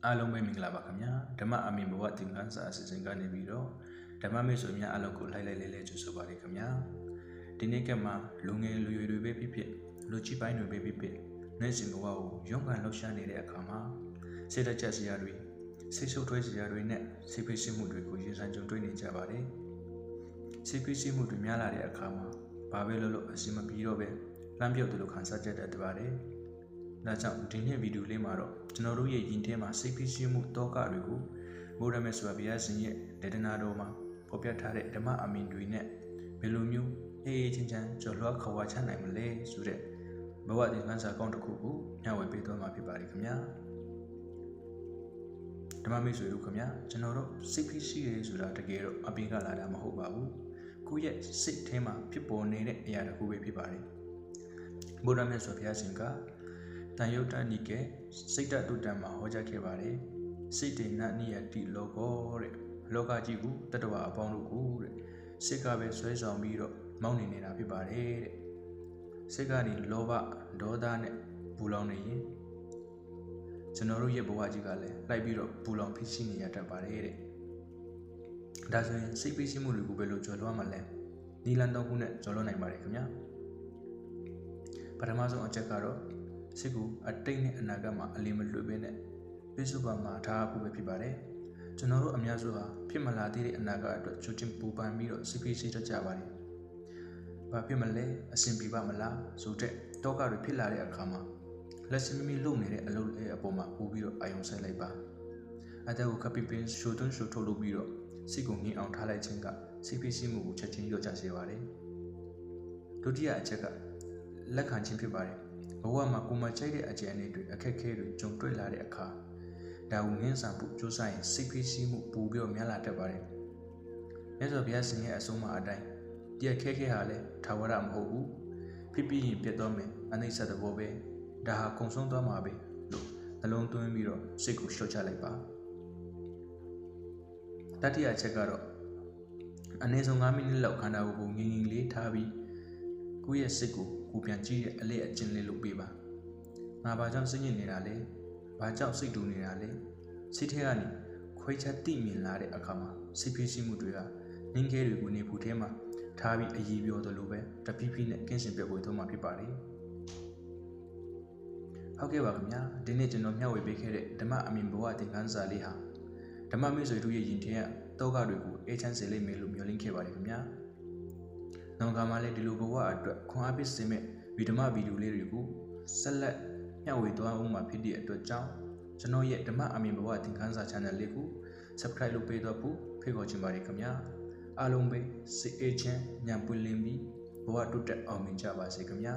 အားလုံးပဲမင်္ဂလာပါခင်ဗျာဓမ္မအမြင်ဘဝသင်ခန်းစာအစီအစဉ်ကနေပြီးတော့ဓမ္မမိတ်ဆွေများအားလုံးကိုလိုက်လဲကြိုဆိုပါရခင်ဗျာဒီနေ့ကမှလူငယ်လူရွယ်တွေပဲဖြစ်ဖြစ်လူကြီးပိုင်းတွေပဲဖြစ်ဖြစ်နေ့စဉ်ဘဝကိုရုန်းကန်လှုပ်ရှားနေတဲ့အခါမှာစိတ်တကြစရာတွေစိတ်ဆုပ်ထွေးစရာတွေနဲ့စိတ်ဖိစီးမှုတွေကိုရင်ဆိုင်ကြုံတွေ့နေကြပါတယ်စိတ်ဖိစီးမှုတွေများလာတဲ့အခါမှာဘာပဲလို့အစီမပြေတော့ပဲလမ်းပြုတ်တယ်လို့ခံစားကြတတ်ပါတယ်ဒါကြောင့်ဒီနေ့ဗီဒီယိုလေးမှာတော့ကျွန်တော်တို့ရဲ့ယဉ်ထဲမှာစိတ်ဖိစီးမှုတောကတွေကိုဘုရားမြတ်စွာဘုရားရှင်ရဲ့ဒေသနာတော်မှာဖော်ပြထားတဲ့ဓမ္မအမြင်တွေနဲ့ဘယ်လိုမျိုးအေးချင်းချမ်းကျော်လွှားခွာချနိုင်မလဲဆိုတဲ့ဘဝသင်ခန်းစာကောင်းတစ်ခုကိုညှဝေပေးသွားမှာဖြစ်ပါတယ်ခင်ဗျာဓမ္မမိတ်ဆွေတို့ခင်ဗျာကျွန်တော်တို့စိတ်ဖိစီးရဲဆိုတာတကယ်တော့အပြင်ကလာတာမဟုတ်ပါဘူးကိုယ့်ရဲ့စိတ်ထဲမှာဖြစ်ပေါ်နေတဲ့အရာတစ်ခုပဲဖြစ်ပါတယ်ဘုရားမြတ်စွာဘုရားရှင်ကတန်ယုတ်တနိကေစိတ်တတုတ္တမှာဟောကြားခဲ့ပါတယ်စိတ်တေနနိယတိလောကောတဲ့လောကကြီးကိုတတ္တဝါအပေါင်းတို့ကိုတဲ့စိတ်ကပဲဆွဲဆောင်ပြီးတော့မောင်းနေနေတာဖြစ်ပါတယ်တဲ့စိတ်ကနေလောဘဒေါသနဲ့ပူလောင်နေရင်ကျွန်တော်တို့ရဲ့ဘဝကြီးကလည်းလိုက်ပြီးတော့ပူလောင်ဖြစ်ရှိနေရတတ်ပါတယ်တဲ့ဒါဆိုရင်စိတ်ဖိစီးမှုတွေကိုဘယ်လိုကျော်လွှားမှလဲနီလန်တော့ခုနဲ့ကျော်လွှားနိုင်ပါတယ်ခင်ဗျာပထမဆုံးအချက်ကတော့စိတ်ကိုအတိတ်နဲ့အနာဂတ်မှာအလင်းမလွတ်ဘဲနဲ့ပြစ္ဆုတ်ပါမှာထားဖို့ပဲဖြစ်ပါတယ်ကျွန်တော်တို့အများစုဟာဖြစ်မလာသေးတဲ့အနာဂတ်အတွက်ကြိုတင်ပူပန်ပြီးတော့စိတ်ဖိစီးတတ်ကြပါတယ်ဘာဖြစ်မလဲအဆင်ပြေပါမလားဆိုတဲ့တောကတွေဖြစ်လာတဲ့အခါမှာလက်စမမီလုံနေတဲ့အလုပ်အပေါ်မှာပို့ပြီးတော့အာရုံစိုက်လိုက်ပါအတက်ကိုခပ်ပြီးပြီးရှိုးသွင်းရှိုးထုတ်လုပ်ပြီးတော့စိတ်ကိုငြိမ်အောင်ထားလိုက်ခြင်းကစိတ်ဖိစီးမှုကိုချက်ချင်းလျော့ကျစေပါတယ်ဒုတိယအချက်ကလက်ခံခြင်းဖြစ်ပါတယ်ဘဝမှာကိုယ်မချိုက်တဲ့အကြံအနည်းတွေအခက်အခဲတွေကြုံတွေ့လာတဲ့အခါဒါကိုငင်းဆန်ဖို့ကြိုးစားရင်စိတ်ဖိစီးမှုပိုပြီးတော့များလာတတ်ပါတယ်မြတ်စွာဘုရားရှင်ရဲ့အဆုံးအမအတိုင်းဒီအခက်အခဲဟာလည်းထာဝရမဟုတ်ဘူးဖြစ်ပြီးရင်ပြတ်သွားမယ်အနိစ္စသဘောပဲဒါဟာကုံဆုံးသွားမှာပဲလို့နှလုံးသွင်းပြီးတော့စိတ်ကိုလျှော့ချလိုက်ပါတတိယအချက်ကတော့အနည်းဆုံး9မိနစ်လောက်ခန္ဓာကိုယ်ငြိမ်ငြိမ်လေးထားပြီးကိုယ့်ရဲ့စိတ်ကိုပြန်ကြည့်တဲ့အလေးအကျဉ်းလေးလုပ်ပေးပါငါဘာကြောင့်စိတ်ညစ်နေတာလဲဘာကြောင့်စိတ်တူနေတာလဲစိတ်ထဲကနေခွဲခြားသိမြင်လာတဲ့အခါမှာစိတ်ဖိစီးမှုတွေကနှင်းခဲတွေကိုနေဖို့ထဲမှာထားပြီးအရေးပြောသလိုပဲတဖြည်းဖြည်းနဲ့ကင်းစင်ပြတ်ဝေသွားမှာဖြစ်ပါတယ်ဟုတ်ကဲ့ပါခင်ဗျာဒီနေ့ကျွန်တော်မျှဝေပေးခဲ့တဲ့ဓမ္မအမြင်ဘဝသင်ခန်းစာလေးဟာဓမ္မမိတ်ဆွေတို့ရဲ့ယဉ်ထဲကတောကတွေကိုအေးချမ်းစေလိမ့်မယ်လို့မျှော်လင့်ခဲ့ပါတယ်ခင်ဗျာနောင်ကမှလည်းဒီလိုဘဝအတွက်ခွန်အားပေးစေမဲ့ဓမ္မဗီဒီယိုလေးတွေကိုဆက်လက်မျှဝေသွားအောင်မှာဖြစ်တဲ့အတွက်ကြောင့်ကျွန်တော်ရဲ့ဓမ္မအမြင်ဘဝသင်ခန်းစာ channel လေးကို subscribe လုပ်ပေးတော့ဖို့ဖိတ်ခေါ်ချင်ပါတယ်ခင်ဗျာအားလုံးပဲစိတ်အေးချမ်းဉာဏ်ပွင့်လင်းပြီးဘဝတိုးတက်အောင်မြင်ကြပါစေခင်ဗျာ